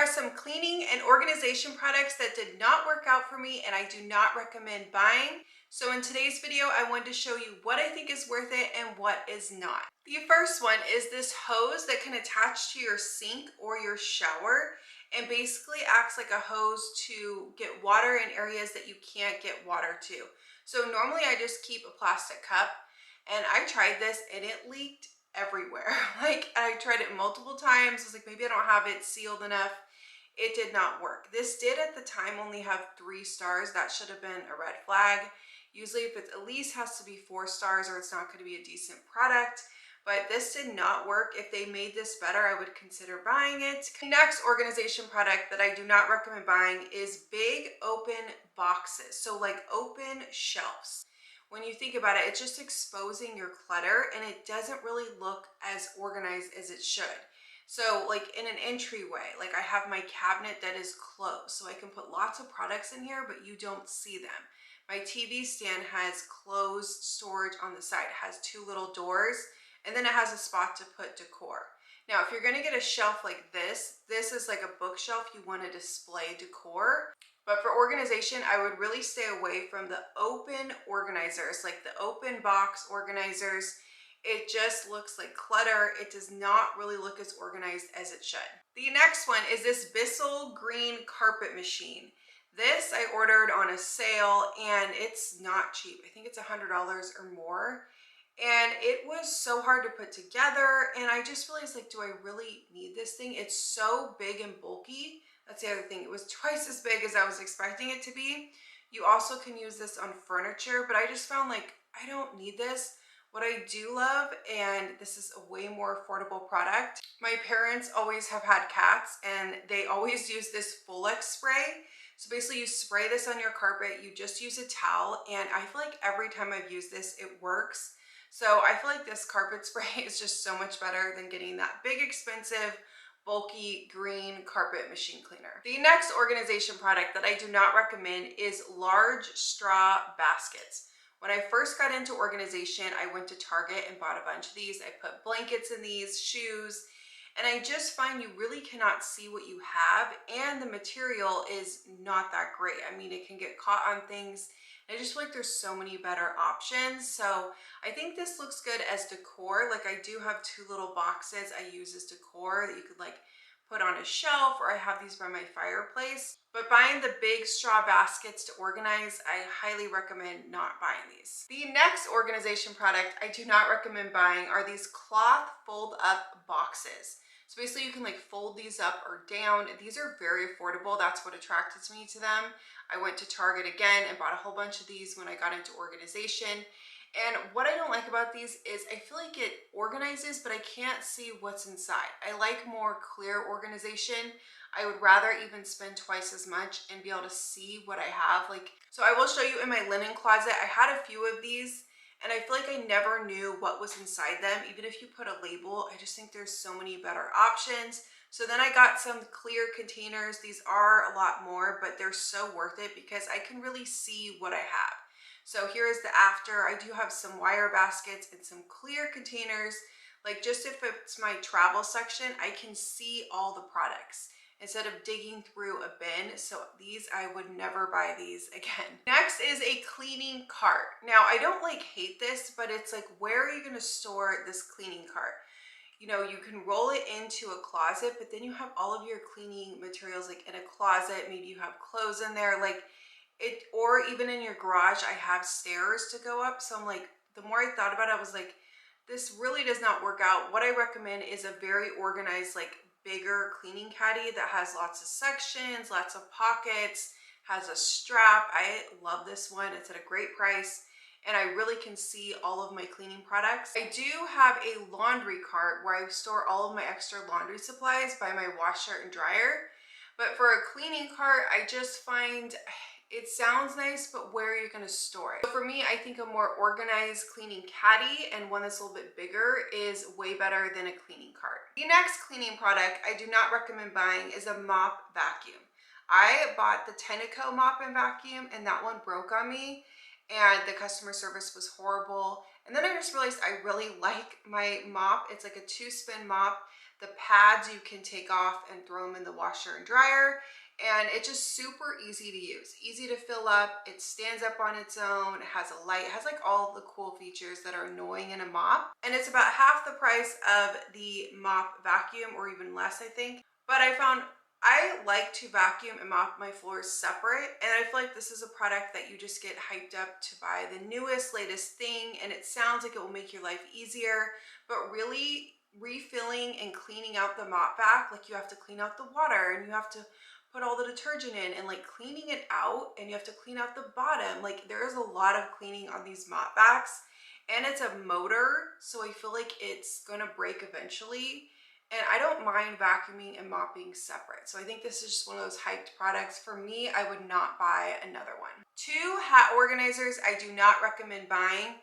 are some cleaning and organization products that did not work out for me and I do not recommend buying. So in today's video, I wanted to show you what I think is worth it and what is not. The first one is this hose that can attach to your sink or your shower and basically acts like a hose to get water in areas that you can't get water to. So normally I just keep a plastic cup, and I tried this and it leaked everywhere. Like, I tried it multiple times. I was like, maybe I don't have it sealed enough. It did not work. This did at the time only have 3 stars. That should have been a red flag. Usually if it at least has to be 4 stars or it's not going to be a decent product. But this did not work. If they made this better, I would consider buying it. The next organization product that I do not recommend buying is big open boxes. So like open shelves. When you think about it, it's just exposing your clutter and it doesn't really look as organized as it should. So like in an entryway, like I have my cabinet that is closed, so I can put lots of products in here, but you don't see them. My TV stand has closed storage on the side. It has 2 little doors, and then it has a spot to put decor. Now, if you're gonna get a shelf like this is like a bookshelf you want to display decor. But for organization, I would really stay away from the open organizers, like the open box organizers. It just looks like clutter. It does not really look as organized as it should. The next one is this Bissell green carpet machine. This I ordered on a sale and it's not cheap. I think it's $100 or more. And it was so hard to put together. And I just realized, like, do I really need this thing? It's so big and bulky. That's the other thing. It was twice as big as I was expecting it to be. You also can use this on furniture, but I just found like I don't need this. What I do love, and this is a way more affordable product. My parents always have had cats and they always use this Folex spray. So basically you spray this on your carpet, you just use a towel, and I feel like every time I've used this, it works. So I feel like this carpet spray is just so much better than getting that big, expensive, bulky green carpet machine cleaner. The next organization product that I do not recommend is large straw baskets. When I first got into organization, I went to Target and bought a bunch of these. I put blankets in these, shoes, and I just find you really cannot see what you have, and the material is not that great. I mean, it can get caught on things. I just feel like there's so many better options. So I think this looks good as decor. Like, I do have 2 little boxes I use as decor that you could like put on a shelf, or I have these by my fireplace. But buying the big straw baskets to organize, I highly recommend not buying these. The next organization product I do not recommend buying are these cloth fold up boxes. So basically you can like fold these up or down. These are very affordable. That's what attracted me to them. I went to Target again and bought a whole bunch of these when I got into organization. And what I don't like about these is I feel like it organizes, but I can't see what's inside. I like more clear organization. I would rather even spend twice as much and be able to see what I have. Like, so I will show you in my linen closet. I had a few of these and I feel like I never knew what was inside them. Even if you put a label, I just think there's so many better options. So then I got some clear containers. These are a lot more, but they're so worth it because I can really see what I have. So here is the after. I do have some wire baskets and some clear containers. Like, just if it's my travel section, I can see all the products instead of digging through a bin. So these, I would never buy these again. Next is a cleaning cart. Now, I don't like hate this, but it's like, where are you gonna store this cleaning cart? You know, you can roll it into a closet, but then you have all of your cleaning materials like in a closet. Maybe you have clothes in there, like it, or even in your garage. I have stairs to go up. So I'm like, the more I thought about it, I was like, this really does not work out. What I recommend is a very organized, like bigger cleaning caddy that has lots of sections, lots of pockets, has a strap. I love this one. It's at a great price. And I really can see all of my cleaning products. I do have a laundry cart where I store all of my extra laundry supplies by my washer and dryer. But for a cleaning cart, I just find it sounds nice, but where are you going to store it? So for me, I think a more organized cleaning caddy and one that's a little bit bigger is way better than a cleaning cart. The next cleaning product I do not recommend buying is a mop vacuum. I bought the Tenneco mop and vacuum and that one broke on me and the customer service was horrible. And then I just realized I really like my mop. It's like a 2-spin mop The pads you can take off and throw them in the washer and dryer, and it's just super easy to use, easy to fill up. It stands up on its own, it has a light, it has like all the cool features that are annoying in a mop, and it's about half the price of the mop vacuum, or even less, I think. But I found I like to vacuum and mop my floors separate, and I feel like this is a product that you just get hyped up to buy the newest, latest thing, and it sounds like it will make your life easier, but really refilling and cleaning out the mop vac, like you have to clean out the water and you have to put all the detergent in and like cleaning it out, and you have to clean out the bottom. Like there is a lot of cleaning on these mop vacs, and it's a motor, so I feel like it's gonna break eventually. And I don't mind vacuuming and mopping separate. So I think this is just one of those hyped products. For me, I would not buy another one. 2 hat organizers I do not recommend buying.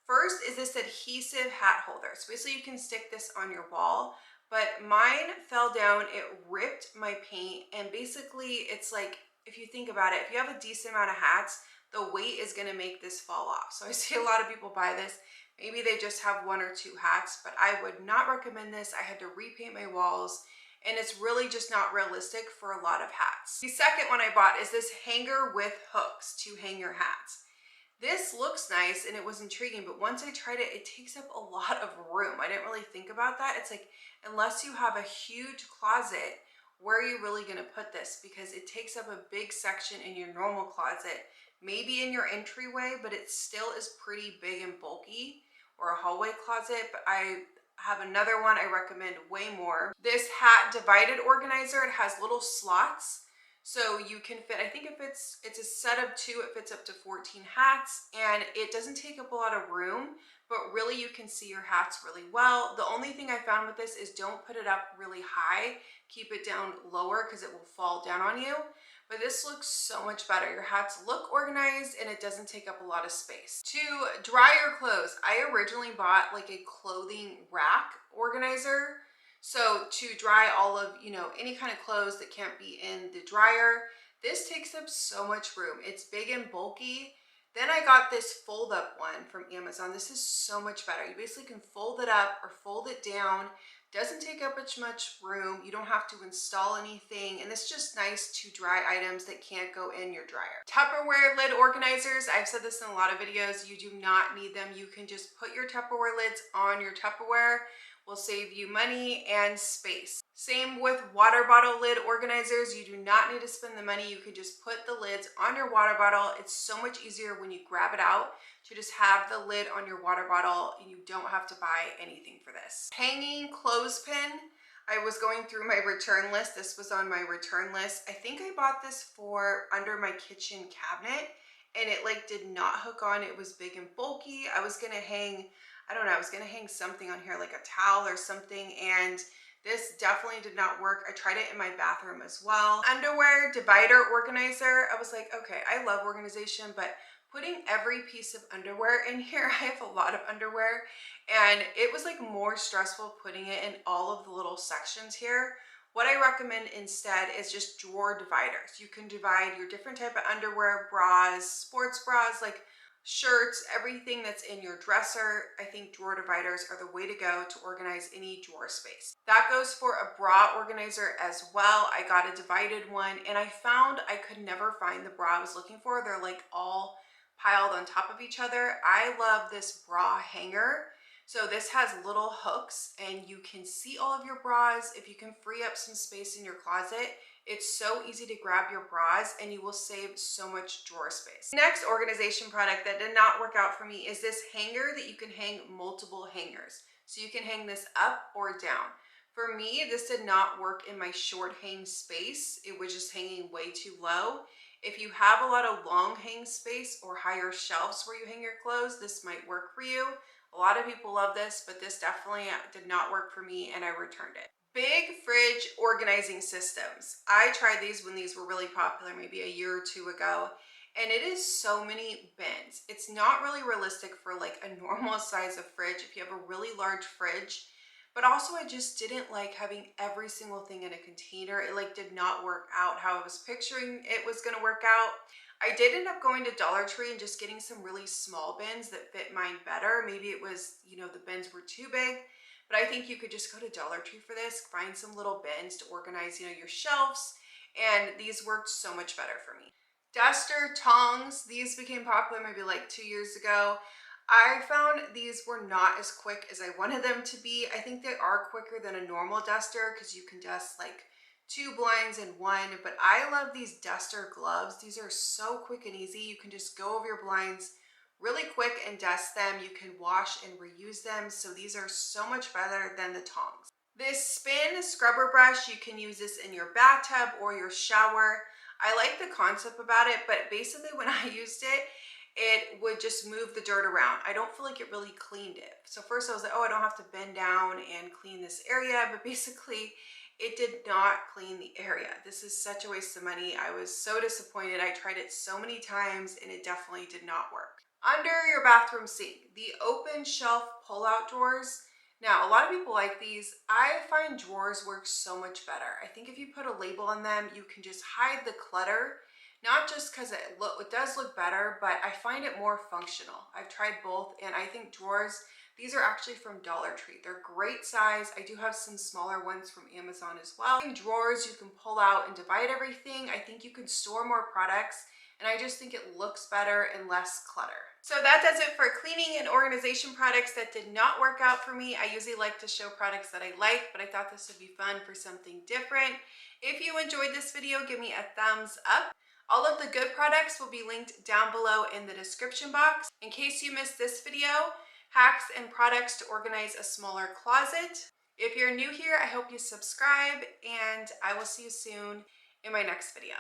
First is this adhesive hat holder. So basically you can stick this on your wall, but mine fell down, it ripped my paint, and basically it's like, if you think about it, if you have a decent amount of hats, the weight is gonna make this fall off. So I see a lot of people buy this. Maybe they just have 1 or 2 hats, but I would not recommend this. I had to repaint my walls, and it's really just not realistic for a lot of hats. The second one I bought is this hanger with hooks to hang your hats. This looks nice and it was intriguing, but once I tried it, it takes up a lot of room. I didn't really think about that. It's like, unless you have a huge closet, where are you really gonna put this? Because it takes up a big section in your normal closet, maybe in your entryway, but it still is pretty big and bulky, or a hallway closet. But I have another one I recommend way more. This hat divided organizer, it has little slots. So you can fit, I think it's a set of 2, it fits up to 14 hats, and it doesn't take up a lot of room, but really you can see your hats really well. The only thing I found with this is don't put it up really high, keep it down lower because it will fall down on you. But this looks so much better. Your hats look organized and it doesn't take up a lot of space. To dry your clothes, I originally bought like a clothing rack organizer. So to dry all of, any kind of clothes that can't be in the dryer. This takes up so much room. It's big and bulky. Then I got this fold up one from Amazon. This is so much better. You basically can fold it up or fold it down. Doesn't take up as much room. You don't have to install anything. And it's just nice to dry items that can't go in your dryer. Tupperware lid organizers. I've said this in a lot of videos. You do not need them. You can just put your Tupperware lids on your Tupperware. Will save you money and space. Same with water bottle lid organizers. You do not need to spend the money. You can just put the lids on your water bottle. It's so much easier when you grab it out to just have the lid on your water bottle, and you don't have to buy anything for this. Hanging clothespin. I was going through my return list. This was on my return list. I think I bought this for under my kitchen cabinet, and it like did not hook on. It was big and bulky. I was gonna hang, I don't know, I was gonna hang something on here like a towel or something, and this definitely did not work. I tried it in my bathroom as well. Underwear divider organizer. I was like, okay, I love organization, but putting every piece of underwear in here, I have a lot of underwear, and it was like more stressful putting it in all of the little sections here. What I recommend instead is just drawer dividers. You can divide your different type of underwear, bras, sports bras, like shirts, everything that's in your dresser. I think drawer dividers are the way to go to organize any drawer space. That goes for a bra organizer as well. I got a divided one, and I found I could never find the bra I was looking for. They're like all piled on top of each other. I love this bra hanger. So this has little hooks, and you can see all of your bras. If you can free up some space in your closet, it's so easy to grab your bras, and you will save so much drawer space. Next organization product that did not work out for me is this hanger that you can hang multiple hangers. So you can hang this up or down. For me, this did not work in my short hang space. It was just hanging way too low. If you have a lot of long hang space or higher shelves where you hang your clothes, this might work for you. A lot of people love this, but this definitely did not work for me, and I returned it. Big fridge organizing systems. I tried these when these were really popular, maybe a year or 2 ago, and it is so many bins. It's not really realistic for like a normal size of fridge if you have a really large fridge. But also I just didn't like having every single thing in a container. It like did not work out how I was picturing it was gonna work out. I did end up going to Dollar Tree and just getting some really small bins that fit mine better. Maybe it was, the bins were too big. but I think you could just go to Dollar Tree for this, find some little bins to organize, your shelves, and these worked so much better for me. Duster tongs, these became popular maybe like 2 years ago. I found these were not as quick as I wanted them to be. I think they are quicker than a normal duster because you can dust like 2 blinds in one, but I love these duster gloves. These are so quick and easy. You can just go over your blinds really quick and dust them. You can wash and reuse them. So these are so much better than the tongs. This spin scrubber brush, you can use this in your bathtub or your shower. I like the concept about it, but basically when I used it, it would just move the dirt around. I don't feel like it really cleaned it. So first I was like, oh, I don't have to bend down and clean this area, but basically it did not clean the area. This is such a waste of money. I was so disappointed. I tried it so many times and it definitely did not work. Under your bathroom sink, the open shelf pull-out drawers. Now, a lot of people like these. I find drawers work so much better. I think if you put a label on them, you can just hide the clutter. Not just because it does look better, but I find it more functional. I've tried both, and I think drawers, these are actually from Dollar Tree. They're great size. I do have some smaller ones from Amazon as well. In drawers, you can pull out and divide everything. I think you can store more products, and I just think it looks better and less clutter. So that does it for cleaning and organization products that did not work out for me. I usually like to show products that I like, but I thought this would be fun for something different. If you enjoyed this video, give me a thumbs up. All of the good products will be linked down below in the description box. In case you missed this video, hacks and products to organize a smaller closet. If you're new here, I hope you subscribe, and I will see you soon in my next video.